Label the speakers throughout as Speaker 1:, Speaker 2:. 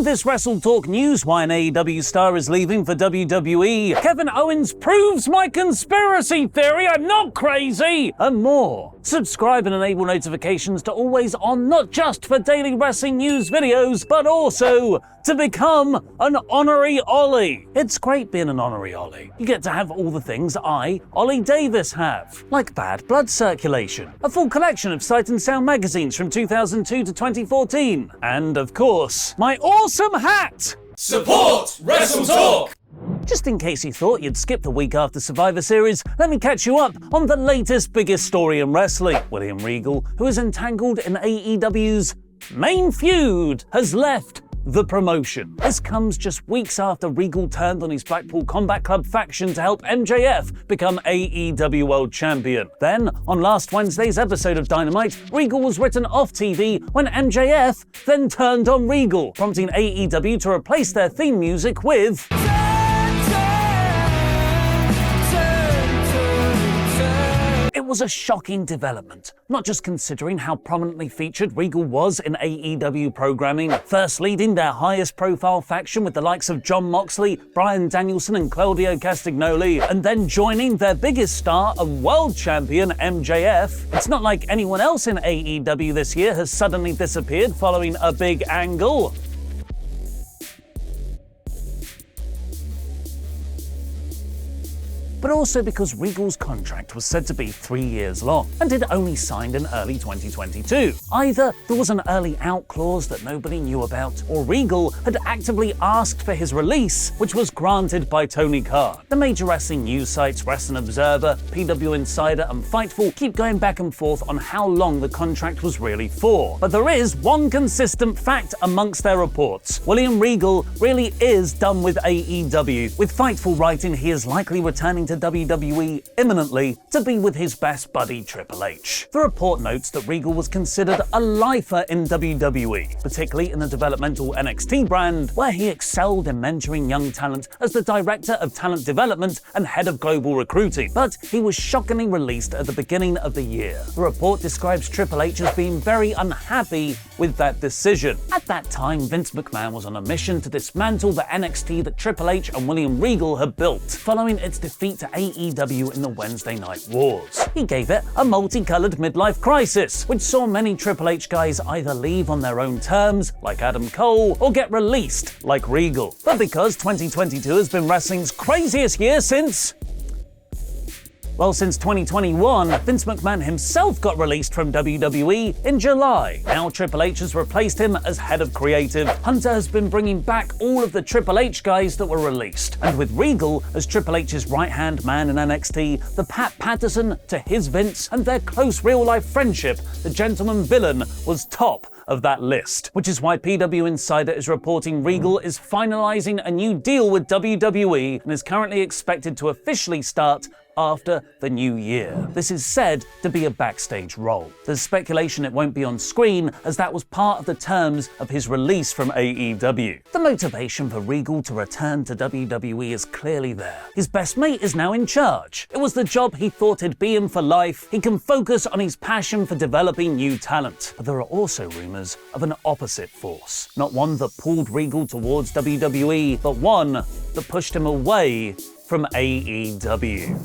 Speaker 1: In this WrestleTalk news, why an AEW star is leaving for WWE, Kevin Owens proves my conspiracy theory, I'm not crazy, and more. Subscribe and enable notifications to always on, not just for daily wrestling news videos, but also to become an honorary Ollie. It's great being an honorary Ollie. You get to have all the things I, Ollie Davis, have, like bad blood circulation, a full collection of Sight and Sound magazines from 2002 to 2014, and of course, my awesome hat!
Speaker 2: Support WrestleTalk!
Speaker 1: Just in case you thought you'd skip the week after Survivor Series, let me catch you up on the latest biggest story in wrestling. William Regal, who is entangled in AEW's main feud, has left the promotion. This comes just weeks after Regal turned on his Blackpool Combat Club faction to help MJF become AEW World Champion. Then, on last Wednesday's episode of Dynamite, Regal was written off TV when MJF then turned on Regal, prompting AEW to replace their theme music with It was a shocking development, not just considering how prominently featured Regal was in AEW programming, first leading their highest profile faction with the likes of Jon Moxley, Bryan Danielson and Claudio Castagnoli, and then joining their biggest star and world champion MJF. It's not like anyone else in AEW this year has suddenly disappeared following a big angle. But also because Regal's contract was said to be 3 years long, and it only signed in early 2022. Either there was an early out clause that nobody knew about, or Regal had actively asked for his release, which was granted by Tony Khan. The major wrestling news sites Wrestling Observer, PW Insider and Fightful keep going back and forth on how long the contract was really for. But there is one consistent fact amongst their reports. William Regal really is done with AEW, with Fightful writing he is likely returning to WWE imminently to be with his best buddy Triple H. The report notes that Regal was considered a lifer in WWE, particularly in the developmental NXT brand, where he excelled in mentoring young talent as the Director of Talent Development and Head of Global Recruiting, but he was shockingly released at the beginning of the year. The report describes Triple H as being very unhappy with that decision. At that time, Vince McMahon was on a mission to dismantle the NXT that Triple H and William Regal had built, following its defeat to AEW in the Wednesday Night Wars. He gave it a multicolored midlife crisis, which saw many Triple H guys either leave on their own terms, like Adam Cole, or get released, like Regal. But because 2022 has been wrestling's craziest year since 2021, Vince McMahon himself got released from WWE in July. Now Triple H has replaced him as head of creative. Hunter has been bringing back all of the Triple H guys that were released. And with Regal as Triple H's right-hand man in NXT, the Pat Patterson to his Vince, and their close real-life friendship, the gentleman villain, was top of that list. Which is why PW Insider is reporting Regal is finalizing a new deal with WWE and is currently expected to officially start after the new year. This is said to be a backstage role. There's speculation it won't be on screen, as that was part of the terms of his release from AEW. The motivation for Regal to return to WWE is clearly there. His best mate is now in charge. It was the job he thought he'd be in for life. He can focus on his passion for developing new talent. But there are also rumors of an opposite force. Not one that pulled Regal towards WWE, but one that pushed him away from AEW.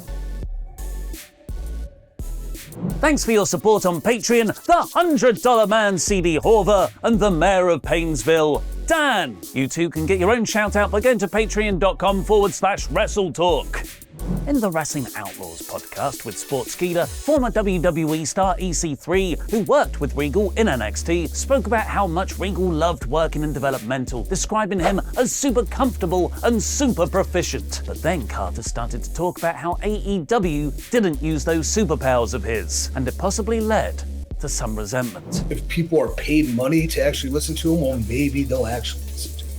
Speaker 1: Thanks for your support on Patreon, the $100 Man CD Horver and the Mayor of Painesville, Dan. You too can get your own shout out by going to patreon.com/WrestleTalk. In the Wrestling Outlaws podcast with Sportskeeda, former WWE star EC3, who worked with Regal in NXT, spoke about how much Regal loved working in developmental, describing him as super comfortable and super proficient. But then Carter started to talk about how AEW didn't use those superpowers of his, and it possibly led to some resentment.
Speaker 3: If people are paid money to actually listen to him, well, maybe they'll actually listen to him.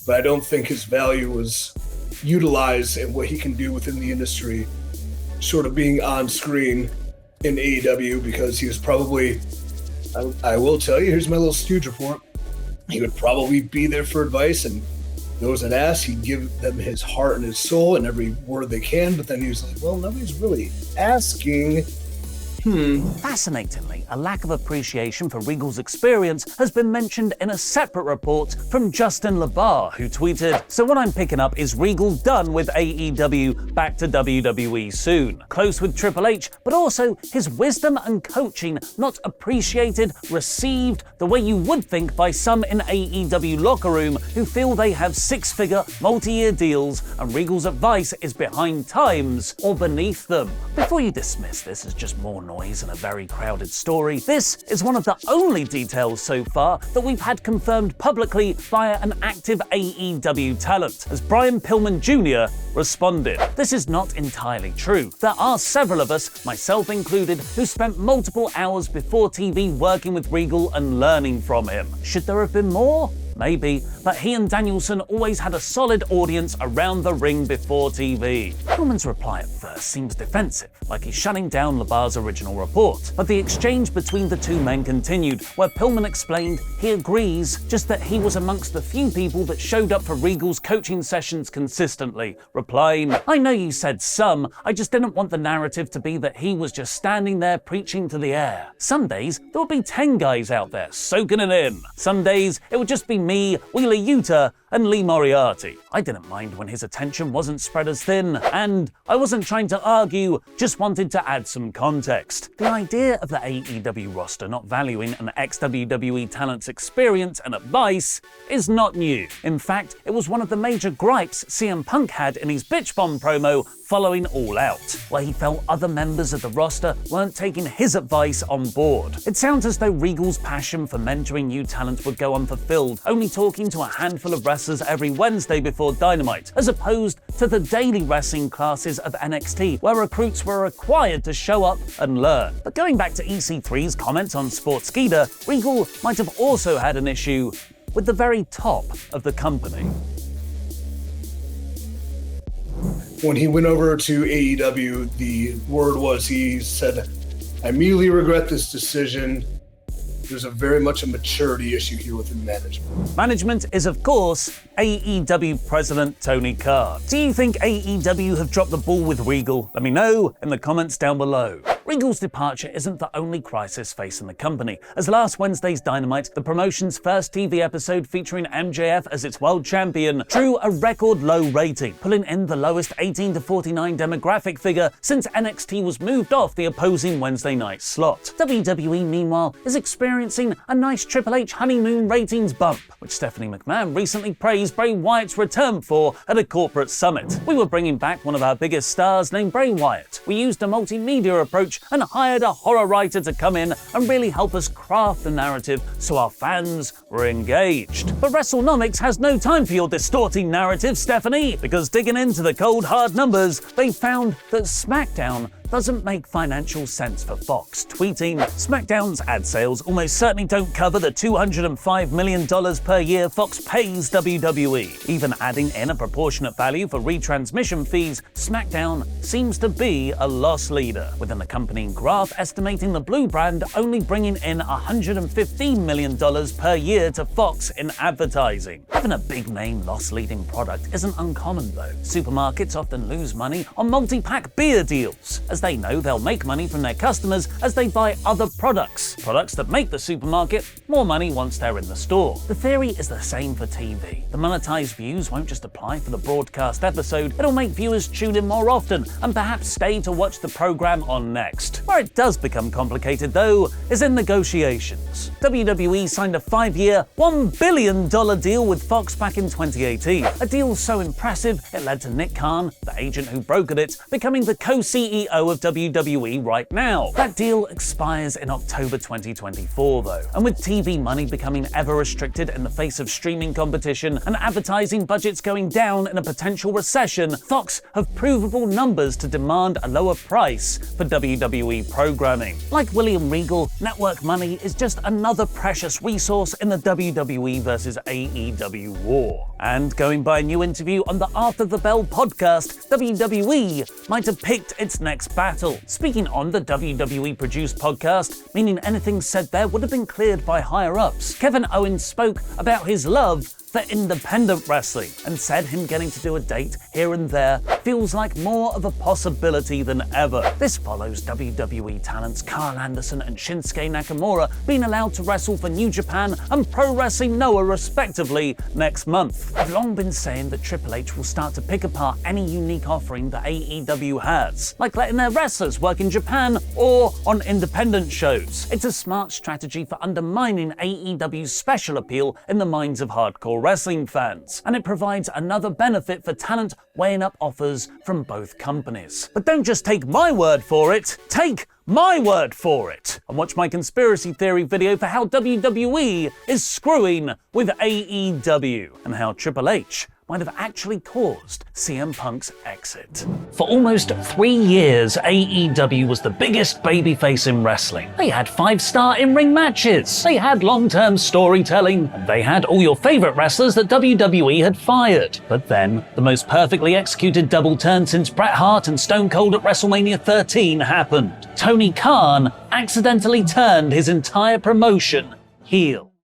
Speaker 3: But I don't think his value was utilized and what he can do within the industry, sort of being on screen in AEW, because he was probably, I will tell you, here's my little Stooge report. He would probably be there for advice, and those that asked, he'd give them his heart and his soul and every word they can, but then he was like, well, nobody's really asking,
Speaker 1: Fascinatingly, a lack of appreciation for Regal's experience has been mentioned in a separate report from Justin LaBar, who tweeted, "So what I'm picking up is Regal done with AEW, back to WWE soon. Close with Triple H, but also his wisdom and coaching not appreciated, received the way you would think by some in AEW locker room who feel they have six-figure, multi-year deals and Regal's advice is behind times or beneath them." Before you dismiss this as just more noise and a very crowded story, this is one of the only details so far that we've had confirmed publicly via an active AEW talent, as Brian Pillman Jr. responded. "This is not entirely true. There are several of us, myself included, who spent multiple hours before TV working with Regal and learning from him. Should there have been more? Maybe, but he and Danielson always had a solid audience around the ring before TV." Pillman's reply at first seems defensive, like he's shutting down LaBar's original report. But the exchange between the two men continued, where Pillman explained he agrees, just that he was amongst the few people that showed up for Regal's coaching sessions consistently, replying, "I know you said some, I just didn't want the narrative to be that he was just standing there preaching to the air. Some days there would be 10 guys out there soaking it in. Some days it would just be me, Wheeler Yuta, and Lee Moriarty. I didn't mind when his attention wasn't spread as thin, and I wasn't trying to argue, just wanted to add some context." The idea of the AEW roster not valuing an ex-WWE talent's experience and advice is not new. In fact, it was one of the major gripes CM Punk had in his Bitch Bomb promo following All Out, where he felt other members of the roster weren't taking his advice on board. It sounds as though Regal's passion for mentoring new talent would go unfulfilled, only talking to a handful of wrestlers every Wednesday before Dynamite, as opposed to the daily wrestling classes of NXT, where recruits were required to show up and learn. But going back to EC3's comments on Sportskeeda, Regal might have also had an issue with the very top of the company.
Speaker 3: When he went over to AEW, the word was, he said, "I immediately regret this decision. There's very much a maturity issue here within management."
Speaker 1: Management is, of course, AEW President Tony Khan. Do you think AEW have dropped the ball with Regal? Let me know in the comments down below. Regal's departure isn't the only crisis facing the company, as last Wednesday's Dynamite, the promotion's first TV episode featuring MJF as its world champion, drew a record low rating, pulling in the lowest 18 to 49 demographic figure since NXT was moved off the opposing Wednesday night slot. WWE, meanwhile, is experiencing a nice Triple H honeymoon ratings bump, which Stephanie McMahon recently praised Bray Wyatt's return for at a corporate summit. "We were bringing back one of our biggest stars named Bray Wyatt. We used a multimedia approach and hired a horror writer to come in and really help us craft the narrative so our fans were engaged." But WrestleNomics has no time for your distorting narrative, Stephanie, because digging into the cold hard numbers, they found that SmackDown doesn't make financial sense for Fox, tweeting, "SmackDown's ad sales almost certainly don't cover the $205 million per year Fox pays WWE. Even adding in a proportionate value for retransmission fees, SmackDown seems to be a loss leader, with an accompanying graph estimating the Blue brand only bringing in $115 million per year to Fox in advertising." Having a big-name loss-leading product isn't uncommon though. Supermarkets often lose money on multi-pack beer deals, as they know they'll make money from their customers as they buy other products that make the supermarket more money once they're in the store. The theory is the same for TV. The monetized views won't just apply for the broadcast episode, it'll make viewers tune in more often and perhaps stay to watch the program on next. Where it does become complicated though is in negotiations. WWE signed a 5-year, $1 billion deal with Fox back in 2018, a deal so impressive it led to Nick Khan, the agent who brokered it, becoming the co-CEO of WWE right now. That deal expires in October 2024 though, and with TV money becoming ever restricted in the face of streaming competition and advertising budgets going down in a potential recession, Fox have provable numbers to demand a lower price for WWE programming. Like William Regal, network money is just another precious resource in the WWE versus AEW war. And going by a new interview on the After the Bell podcast, WWE might have picked its next battle. Speaking on the WWE-produced podcast, meaning anything said there would have been cleared by higher-ups, Kevin Owens spoke about his love for independent wrestling, and said him getting to do a date here and there feels like more of a possibility than ever. This follows WWE talents Carl Anderson and Shinsuke Nakamura being allowed to wrestle for New Japan and Pro Wrestling Noah respectively next month. I've long been saying that Triple H will start to pick apart any unique offering that AEW has, like letting their wrestlers work in Japan or on independent shows. It's a smart strategy for undermining AEW's special appeal in the minds of hardcore wrestling fans, and it provides another benefit for talent weighing up offers from both companies. But don't just take my word for it, take my word for it, and watch my conspiracy theory video for how WWE is screwing with AEW and how Triple H might have actually caused CM Punk's exit. For almost 3 years, AEW was the biggest babyface in wrestling. They had 5-star in-ring matches, they had long-term storytelling, and they had all your favorite wrestlers that WWE had fired. But then, the most perfectly executed double turn since Bret Hart and Stone Cold at WrestleMania 13 happened. Tony Khan accidentally turned his entire promotion heel.